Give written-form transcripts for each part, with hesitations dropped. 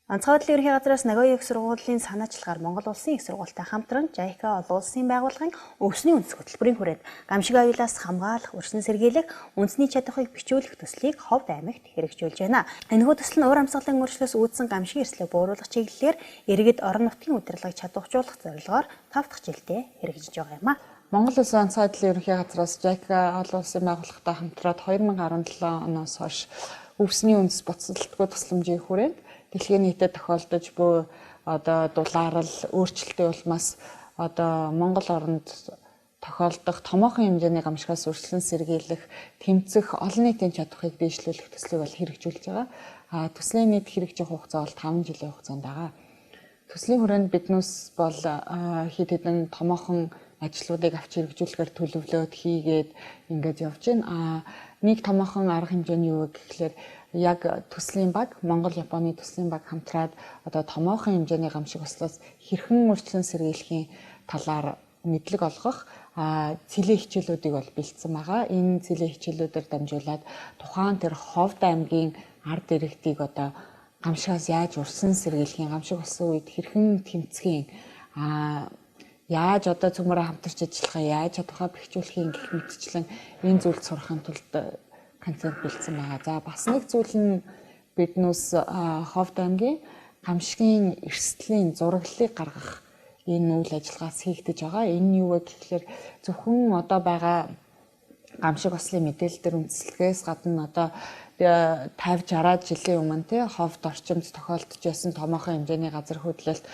Онцгой байдлын ерөнхий газраас Нагоя их сургуулийн санаачлагаар Монгол улсын их сургуультай хамтран JICA олон улсын байгууллагын өвсний үндэс хөтөлбөрийн хүрээнд гамшиг аюулаас хамгаалах, өрсөн сэргийлэх, үндэсний чадварыг бичүүлэх төслийг Ховд аймагт хэрэгжүүлж байна. Энэхүү төсөл нь уур амьсгалын өөрчлөлтөөс үүдсэн гамшиг эрсдлийг бууруулах чиглэлээр иргэд орон нутгийн удирдлагыг чадваржуулах зорилгоор 5 дахь жилдээ хэрэгжиж байгаа юм а. Монгол улсын онцгой байдлын ерөнхий газраас JICA олон улсын байгууллагатай хамтраад 2017 оноос хойш өвсний үндэс буцалтгүй тусламжийн хүрээнд дэлхийн нийтэд тохиолдож буй дулаарл өөрчлөлтийн улмаас Монгол оронд тохиолдох томоохон хэмжээний гамшигаас өршлөн сэргийлэх, тэмцэх, олон нийтийн чадварыг дэвшлүүлэх төслийг бол хэрэгжүүлж байгаа. Төслийн нийт хэрэгжих хугацаа бол 5 жилийн хугацаанд байгаа. Төслийн хүрээнд биднээс бол хэд хэдэн томоохон ажлуудыг авч хэрэгжүүлэхээр төлөвлөөд хийгээд ингэж явж байна. Нэг томоохон арга хэмжээний юу гэхлээр яг төслийн баг, Монгол-Японы төслийн баг хамтраад томоохон хэмжээний гамшиг ослоос хэрхэн өрчлөн сэргийлэхийн талаар мэдлэг олгох цэлийн хичээлүүдийг бол бэлдсэн байгаа. Энэ цэлийн хичээлүүдээр дамжуулаад тухайн тэр Ховд аймгийн ард иргэдийг гамшигаас яаж өрсөн сэргийлэхийн, гамшиг болсон үед хэрхэн тэмцэхийн, яаж цөмөрө хамтарч ажиллахаа, яаж чадвараа бэхжүүлэхийн гэх мэтчлэн энэ зүйлд сурахын тулд концепт бэлдсэн байгаа. За бас нэг зүйл нь биднээс Ховд аймгийн гамшигын эрсдлийн зураглалыг гаргах энэ үйл ажиллагаас хийгдэж байгаа. Энэ юу вэ гэхээр зөвхөн байгаа гамшиг ослын мэдээлэл төр үндэслэхээс гадна 50-60 жилийн өмнө Ховд орчимд тохиолдож байсан томоохон хэмжээний газар хөдлөлт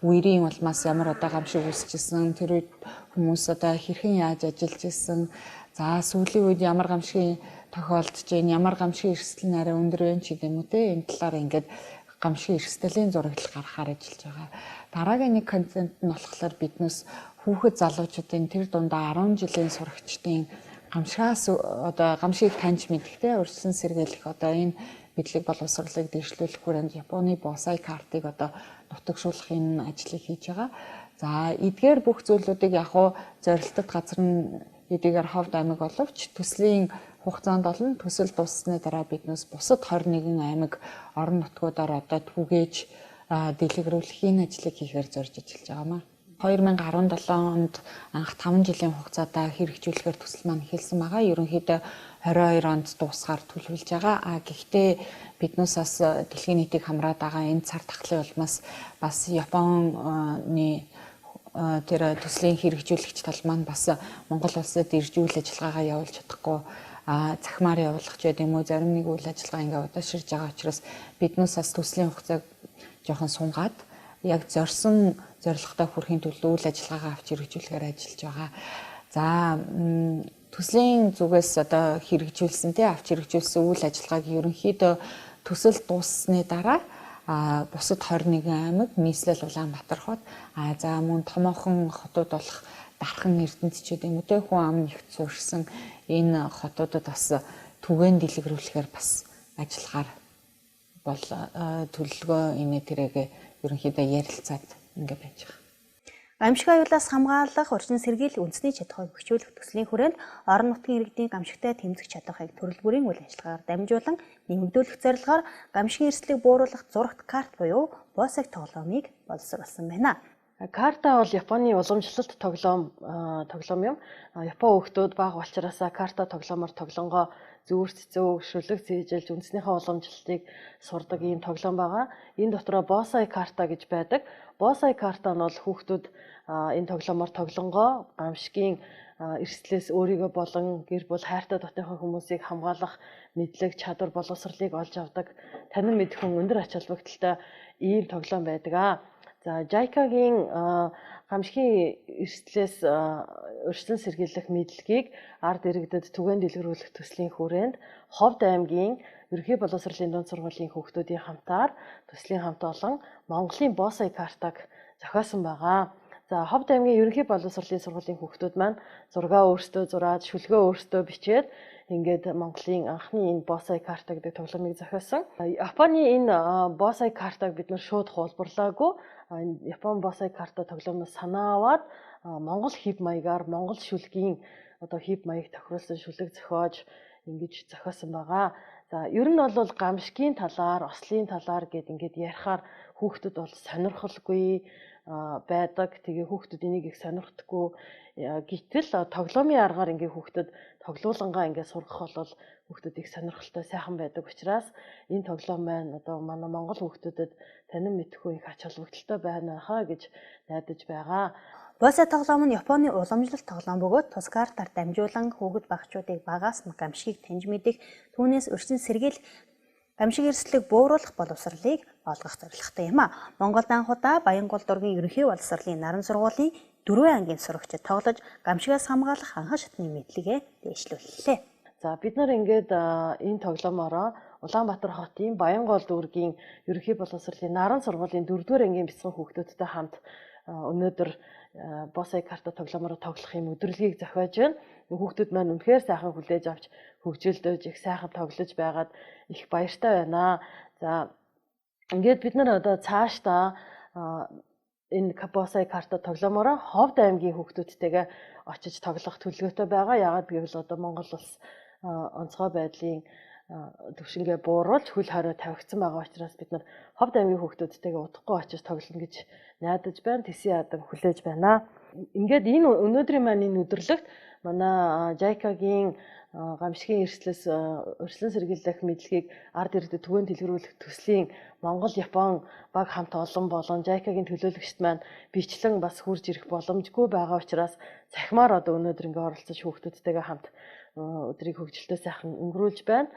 үерийн улмаас ямар гамшиг үүсчихсэн, тэр үед хүмүүс хэрхэн яаж ажиллаж исэн, за сүүлийн үед ямар гамшигын тохиолдож байна, ямар гамшигын эрсдэл нь арай өндөр байна ч гэдэм үү те, энэ талаар ингээд гамшигын эрсдэлийн зураглал гаргахаар ажиллаж байгаа. Дараагийн нэг концепт нь болохоор биднээс хүүхэд залуучуудын тэр дундаа 10 жилийн сурагчдын гамшигаас гамшигыг таньж мэдхтэй өрсөн сэргийлэх энэ мэдлэг боловсролыг дэвшлүүлэх хүрээнд Японы Босай картыг нутагшуулах энэ ажлыг хийж байгаа. За эдгээр бүх зүйлүүдийг зорилттой газар нь эдгээр Ховд аймаг боловч төслийн хугацаанд олон төсөл дуссны дараа биднээс бусад 21 аймаг орон нутгуудаар түгээж дэлгэрүүлэх энэ ажлыг хийхээр зорж ажиллаж байгаа юм. 2017 онд анх 5 жилийн хугацаатаа хэрэгжүүлэхээр төсөл маань эхэлсэн байгаа. Ерөнхийдөө 22 онд дуусгаар төлөвлөж байгаа. Гэхдээ биднээс бас дэлхийн нийтийг хамраад байгаа энэ цар тахлын улмаас бас Японы тэр төслийн хэрэгжүүлэгч тал маань бас Монгол улсад ирж үйл ажиллагаагаа явуулж чадахгүй захимаар явуулах ч гэдэм үү, зарим нэг үйл ажиллагаа ингээ удаашрж байгаа учраас биднээс бас төслийн хугацааг жоохон сунгаад яг зорьсон зорилготой хүрэхийн төлөө үйл ажиллагаагаа авч хэрэгжүүлэхээр ажиллаж байгаа. За төслийн зүгээс хэрэгжүүлсэн авч хэрэгжүүлсэн үйл ажиллагааг ерөнхийдөө төсөл дууссаны дараа бусад 21 аймаг, нийслэл Улаанбаатар хот, за мөн томоохон хотууд болох Дархан, Эрдэнэт ч гэдэм үү, хүн ам нэгт суурьсан энэ хотуудад бас түгээн дэлгэрүүлэхээр бас ажиллагаар бол төлөвлөгөө тэрэг ерөнхийдөө ярилцаад ингээ байж байгаа. Гамшиг аюулаас хамгаалах, өрчин сэргийлэх, үндэсний чадварыг бэхжүүлэх төслийн хүрээнд орон нутгийн иргэдийн гамшигтай тэмцэх чадварыг төрөлбөрийн үйл ажиллагаар дамжуулан нэмэгдүүлэх зорилгоор гамшигын эрсдлийг бууруулах зурагт карт буюу Босай тоглоомыг боловсруулсан байна. Карта бол Японы уламжлалт тоглоом юм. Япон хүүхдүүд бага учраас карта тоглоомоор тоглонгоо зүрх цэцүү шүлэг зээжилж үндэснийхээ уламжлалтыг сурдаг ийм тоглоом байгаа. Энэ дотроо Босай карта гэж байдаг. Босай карта нь бол хүүхдүүд энэ тоглоомоор тоглонгоо гамшигын эрсдлээс өөрийгөө болон гэр бүл хайртай дотныхоо хүмүүсийг хамгаалах мэдлэг, чадвар, боловсролыг олж авдаг. Танин мэдхэн өндөр ач холбогдолтой ийм тоглоом байдаг. За JICA-гийн гамшигын эрсдлээс өршлөн сэргийлэх мэдлэгийг ард иргэдэд түгээн дэлгэрүүлэх төслийн хүрээнд Ховд аймгийн ерөнхий боловсролын дунд сургуулийн хүүхдүүдийн хамтаар төслийн хамт олон Монголын Босай картаг зохиосон байгаа. За Ховд аймгийн ерөнхий боловсролын сургуулийн хүүхдүүд маань зургаа өөрсдөө зураад, шүлгөө өөрсдөө бичээд ингээд Монголын анхны энэ Босай картаг гэдэг тоглоомыг зохиосон. Японы энэ Босай картаг бид нар шууд хуулбарлаагүй. Япон Босай карта тоглоомоос санаа аваад Монгол хэв маягаар Монгол шүлгийн хив маяг тохируулсан шүлэг зохиож ингэж зохиосон байгаа. За ер нь бол гамшигын талаар, ослын талаар гэд ингээд ярихаар хүүхдүүд бол сонирхолгүй байдаг. Тэгээ хүүхдүүд энийг их сонирхдаггүй. Гэтэл тоглоомын аргаар ингээ хүүхдүүд тоглоулангаа ингээ сургах бол хүүхдүүд их сонирхолтой сайхан байдаг учраас энэ тоглоом маань одоо манай Монгол хүүхдүүдэд танин мэдхгүй их ач холбогдолтой байна хаа гэж найдаж байгаа. Босо тоглоом нь Японы уламжлалт тоглоом бөгөөд тус картаар дамжуулан хүүхэд багчуудыг багаас нь гамшигыг таньж мэдэх, түүнээс өршин сэргийлэх, гамшиг эрсдлийг бууруулах боловсролыг олгох зорилготой юм а. Монголд анхудаа Баянгол дургийн ерөнхий боловсролын наран сургуулийн 4 ангийн сурагчид тоглож гамшигаас хамгаалах анхан шатны мэдлэгээ дэвшлүүллээ. За бид нар ингээд энэ тоглоомороо Улаанбаатар хотын Баянгол дүүргийн ерөнхий боловсролын наран сургуулийн 4-р ангийн бяцхан хүүхдүүдтэй хамт өнөөдөр босо карта тоглоомороо тоглох юм өдрөлгийг зохиож байна. Хүүхдүүд маань үнэхээр сайхан хүлээж авч хөгжөөлдөж их сайхан тоглож байгаад их баяртай байна. За ингээд бид нар одоо цаашдаа энэ босо карта тоглоомороо Ховд аймгийн хүүхдүүдтэйгээ очиж тоглох төлөвлөгөөтэй байгаа. Яагаад гэвэл одоо Монгол улс онцгой байдлын төвшингээ бууруулж хөл хорой тавигдсан байгаа учраас бид нар Ховд аймгийн хүүхдүүдтэйгээ удахгүй очиж тоглоно гэж найдаж байна. Тэсийн ядан хүлээж байна. Ингээд энэ өнөөдрийн маань энэ өдөрлөгт манай JICA-гийн гамшигын эрслээс өршлөн сэргийлэх мэдлэгийг ард иргэдэд түгээн дэлгэрүүлэх төслийн Монгол Япон баг хамт олон болон JICA-гийн төлөөлөгчд маань бичлэн бас хурж ирэх боломжгүй байгаа учраас цахимаар одоо өнөөдөр ингээ оролцож хүүхдүүдтэйгээ хамт өдрийг хөгжилтэй сайхан өнгөрүүлж байна.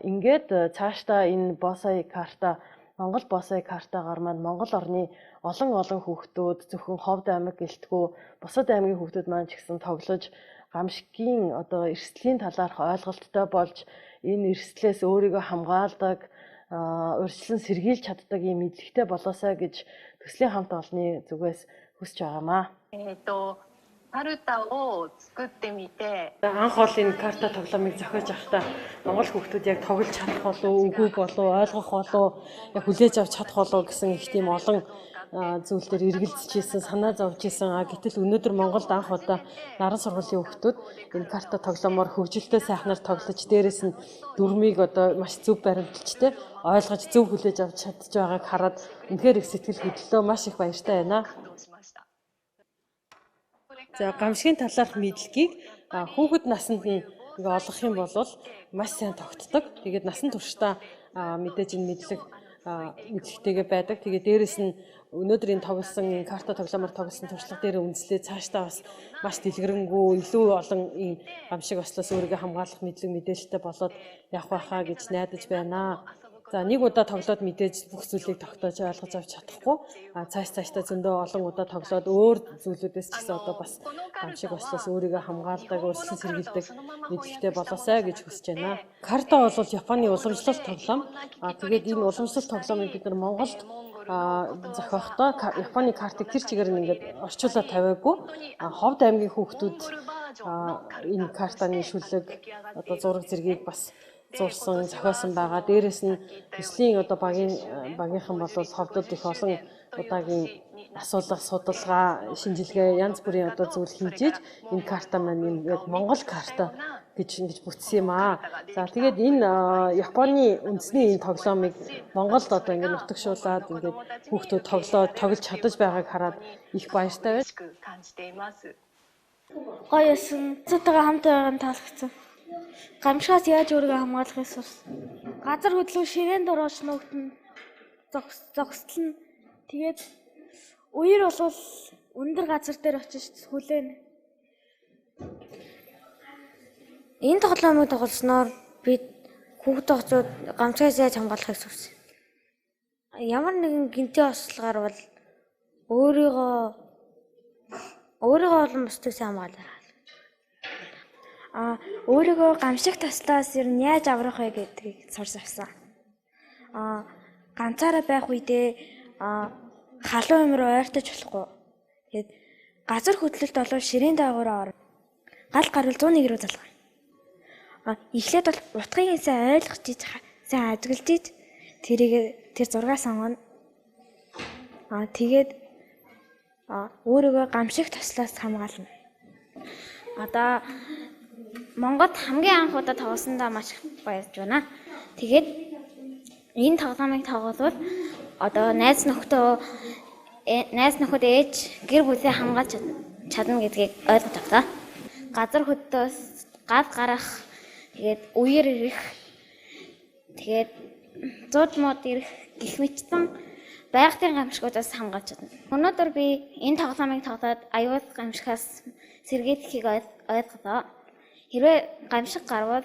Ингээд цаашдаа энэ босо карта Монгол босо картагаар маань Монгол орны олон хүүхдүүд зөвхөн Ховд аймаг гэлтгүү бусад аймгийн хүүхдүүд маань ч гэсэн тоглож гамшигын одоо эрсдлийн талаарх ойлголттой болж энэ эрсдлээс өөрийгөө хамгаалдаг, урьдчилан сэргийлж чаддаг юм мэдлэгтэй болоосай гэж төслийн хамт олонны зүгээс хүсэж байгаамаа. Анх ол энэ карта тоглоомыг зохиож авахдаа Монгол хүүхдүүд яг тоглож чадах болов үгүй болов ойлгох болов яг хүлээж авч чадах болов гэсэн их тийм олон зүйл дээр эргэлзэж исэн, санаа зовж исэн. Гэтэл өнөөдөр Монголд анх удаа наран сургуулийн хүүхдүүд энэ карта тоглоомоор хөгжилтэй сайхнаар тоглож дээрэс нь дүрмийг одоо маш зөв баримталжтэй ойлгож зөв хүлээж авч чадж байгааг хараад үнэхээр их сэтгэл хөдлөлөө маш их баяртай байна. За гамшигын талаарх мэдлэгийг хүүхэд наснд нь ингээ олгох юм бол маш сайн тогтдог. Тэгээд насан туршдаа мэдээж энэ мэдлэгтэйгээ байдаг. Тэгээд дээрэс нь өнөөдрийн тоглосон карта тоглоомоор тоглосон туршлага дээр үндэслээ цаашдаа бас маш дэлгэрэнгүй илүү олон ийм гамшиг ослоос өөрийгөө хамгаалах мэдлэг мэдээлэлтэй болоод явах байхаа гэж найдаж байна. За нэг удаа тоглоод мэдээж бүх зүйлийг тогтоож ойлгож авч чадахгүй. Цаашдаа зөндөө олон удаа тоглоод өөр зүйлүүдээс ч гэсэн одоо бас гамшиг ослоос өөрийгөө хамгаалдаг, өрсөлдөн сэргийлдэг мэдлэгтэй болоосай гэж хүсэж байна. Карта бол Японы уламжлалт тоглоом. Тэгээд энэ уламжлалт тоглоомыг бид нар Монголд зохиохдоо Японы картыг тэр чигээр ингээд орчуулаад тавиагүй. Ховд аймгийн хүүхдүүд энэ картаны шүлэг одоо зураг зэргийг бас зурсан, зохиосон байгаа. Дээрээс нь төслийн одоо багийнхан бол ховдод их олон удаагийн асуулга, судалгаа, шинжилгээ янз бүрийн одоо зүйл хийж энэ карта маань яг Монгол карта гэж ингэж бүтсэн юм аа. За тэгээд энэ Японы үндэсний энэ тоглоомыг Монголд одоо ингэ нутагшуулаад ингээд хүүхдүүд тоглож чадаж байгааг хараад их баяртай байна. Гоё эсэн цэтэйгээ хамт байгааг таалагдсан. Гамшигаас яаж өөрийгөө хамгаалах ёстой. Газар хөдлөө ширээнд орооч нөөгдөн зогсдол нь тэгээд үер бол өндөр газар дээр очиж хүлээнэ. Энэ тоглоомыг тоглосноор бид хүүхдээ очоод гамшигаас яаж хамгаалахыг сурсан. Ямар нэгэн гинтийн ослогоор бол өөрийгөө болон бусдыг хамгаалах. Өөрийгөө гамшиг таслаас ер нь яаж аврах вэ гэдгийг сурч авсан. Ганцаараа байх үедээ халуун юм руу ойртож болохгүй. Тэгээд газар хөдлөлт болов ширээн даагаараа гал гарвал 101 рүү залгана. Эхлээд бол утгыг сайн ойлгож иж сайн ажиглаж иж тэр зургаас сонгоно. Тэгээд өөрийгөө гамшиг таслаас хамгаална. Одоо Монгод хамгийн анх удаа тоглосондоо маш их баярлж байна. Тэгээд энэ тоглоомыг тоглоод одоо найз нөхөд ээж гэр бүлээ хамгаалж чадна гэдгийг ойлгож авлаа. Газар хөдлөлтөөс гал гарах, тэгээд үеэр ирэх, тэгээд зууд мод ирэх гэх мэтсэн байгалийн гамшигуудаас хамгаалж чадна. Өнөөдөр би энэ тоглоомыг тоглоод аюул гамшигаас сэргийлэхийг ойлголоо. Хэрвээ гамшиг гарвал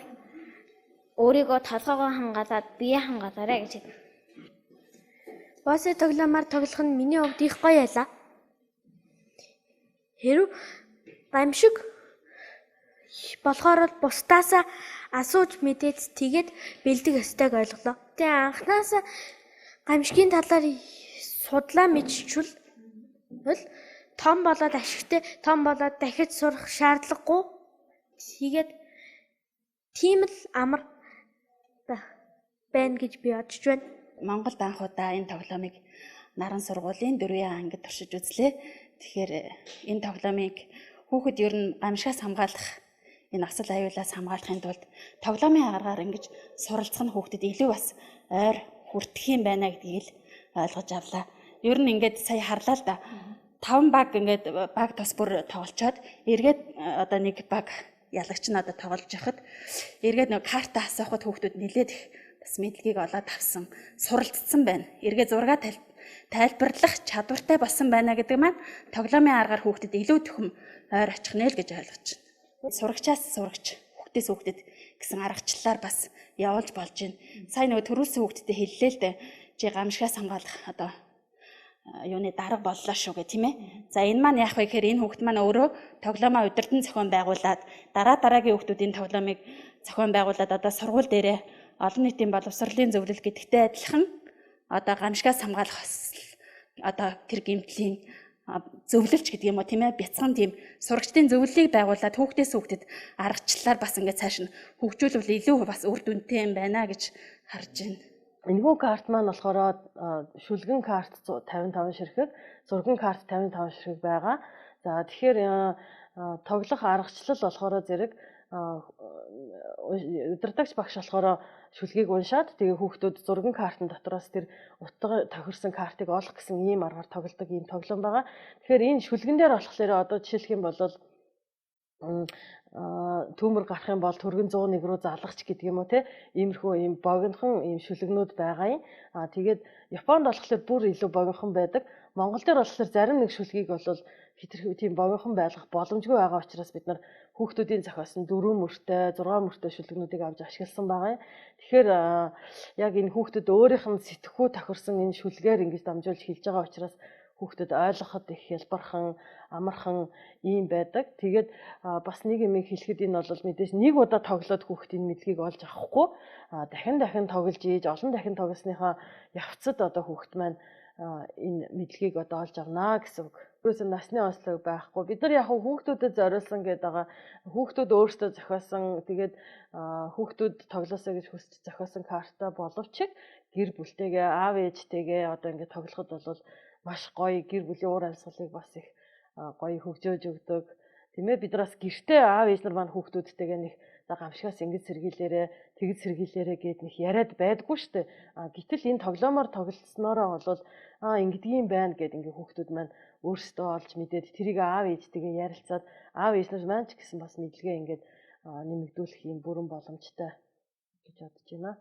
өөрийгөө толгоогоо хамгаалаад биеэ хамгаалаарай гэж хэлнэ. Босс тоглоомоор тоглох нь миний хувьд их гоё байлаа. Хэрв гамшиг болохоор бусдаас асууж мэдээд тэгээд бэлдэх ёстойг ойлголоо. Тэгээ анханаас гамшигын талаар судлаа мэдчихвэл том болоод ашигтай, том болоод дахиж сурах шаардлагагүй. Тэгээд тийм л амар байна гэж би бодож байна. Монголд анх удаа энэ тоглоомыг наран сургуулийн 4-р ангид туршиж үзлээ. Тэгэхээр энэ тоглоомыг хүүхэд ер нь гамшигаас хамгаалах, энэ асал аюулаас хамгаалахын тулд тоглоомын аргаар ингэж суралцах нь хүүхдэд илүү бас ойр хүртэх юм байна гэдгийг л ойлгож авлаа. Ер нь ингээд сая харлаа л да. 5 баг ингээд баг тус бүр тоглолцоод эргээд одоо нэг баг ялагч нь одоо тоглож яхад эргээд нэг карта асуухад хүүхдүүд нилээд бас мэдлэгийг олоод авсан, суралцсан байна. Эргээ зураг тайлбарлах чадвартай болсон байна гэдэг маань тоглоомын аргаар хүүхдэд илүү төхөм ойр очих нэ л гэж ойлгож байна. Сурагчаас сурагч, хүүхдээс хүүхдэд гэсэн аргачлалаар бас явуулж болж байна. Сайн нөгөө төрүүлсэн хүүхдэд хэллээ л дээ. Чи гамшигаас хамгаалах одоо юуны дарга боллоо шүү гэх тийм ээ. За энэ маань яах вэ гэхээр энэ хүүхд маань өөрөө тоглоомоо удирдан зохион байгуулад дараагийн хүүхдүүдийн тоглоомыг зохион байгуулад одоо сургууль дээрээ олон нийтийн боловсролын зөвлөл гэдэгтэй адилхан одоо гамшигаас хамгаалах одоо тэр гэмтлийн зөвлөлч гэдэг юм уу тийм ээ, бяцхан тийм сурагчдын зөвлөлийг байгуулад хүүхдээс хүүхдэд аргачлалаар бас ингээд цааш нь хөгжүүлвэл илүү бас үр дүнтэй юм байна гэж харж байна. Энэхүү карт маань болохоор шүлгэн карт 55 ширхэг, зурган карт 55 ширхэг байгаа. За тэгэхээр тоглох аргачлал болохоор зэрэг удирдагч багш болохоор шүлгийг уншаад тэгээ хүүхдүүд зурган картын дотроос тэр утга тохирсон картыг олох гэсэн ийм аргаар тоглодог ийм тоглоом байгаа. Тэгэхээр энэ шүлгэн дээр болохоор одоо жишээлх юм бол төмөр гарах юм бол түргэн 101 руу залгах гэдэг юм уу те, иймэрхүү ийм богинохон ийм шүлгнүүд байгаа юм. Тэгээд Японд болохоор бүр илүү богинохон байдаг. Монгол дээр болохоор зарим нэг шүлгийг бол хитрхи тийм богинохон байлгах боломжгүй байгаа учраас бид нар хүүхдүүдийн зохиосон 4 мөртэй, 6 мөртэй шүлгнүүдийг авч ашигласан байгаа юм. Тэгэхээр яг энэ хүүхдэд өөрийнх нь сэтгхүү тохирсон энэ шүлгээр ингэж дамжуулж хэлж байгаа учраас хүүхдэд ойлгоход их хялбархан, амархан ийм байдаг. Тэгээд бас нэг юм хэлэхэд энэ бол мэдээж нэг удаа тоглоод хүүхдийн мэдлэгийг олж авахгүй дахин тоглож ийж олон дахин тоглосныхаа явцад одоо хүүхд маань энэ мэдлэгийг одоо олж авнаа гэсэн үг. Өөрөөсөө насны онцлог байхгүй. Бид нар яг хүүхдүүдэд зориулсан гэдэг байгаа. Хүүхдүүд өөрсдөө зохиосон, тэгээд хүүхдүүд тоглосоо гэж хүсч зохиосон карта боловч гэр бүлтэйгээ, аав ээжтэйгээ одоо ингээд тоглоход бол маш гоё гэр бүлийн уур амьсгалыг бас их гоё хөгжөөж өгдөг. Тийм ээ, бид нараас гэртээ аав ээж нар маань хүүхдүүдтэйгээ нэг гамшигаас ингэж сэргийлээрэ, тэгж сэргийлээрэ гэд нэг яриад байдгүй шүү дээ. Гэтэл энэ тоглоомоор тоглолцсноороо бол ингэдгийм байна гэд ингээ хүүхдүүд маань өөрсдөө олж мэдээд тэрийг аав ээжтэйгээ ярилцаад аав ээж нар маань ч гэсэн бас мэдлэгээ ингээд нэмэгдүүлэх юм бүрэн боломжтой гэж бодож байна.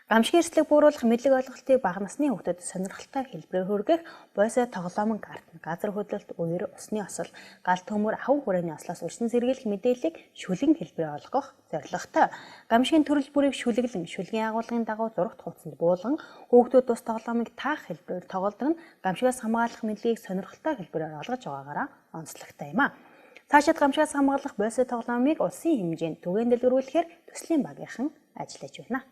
Гамшигын эрсдлийг бууруулах мэдлэг ойлголтыг бага насны хүүхдэд сонирхолтой хэлбэрээр хүргэх бойсоо тоглоомын карт, газар хөдлөлт, үер, усны осол, гал төмөр, хав хүрээний ослоос урьдчилан сэргийлэх мэдээллийг шүлгэн хэлбэрээр олгох зорилготой. Гамшигын төрөл бүрийг шүлэглэн, шүлгийн агуулгын дагуу зурагт хуудсанд буулган, хүүхдүүд тус тоглоомыг таах хэлбэрээр тоглодог нь гамшигаас хамгаалах мэдлэгийг сонирхолтой хэлбэрээр олгож байгаагаараа онцлогтой юм а. Цаашид гамшигаас хамгаалах бойсоо тоглоомыг улсын хэмжээнд түгээн дэлгэрүүлэхээр төслийн багийнхан ажиллаж байна.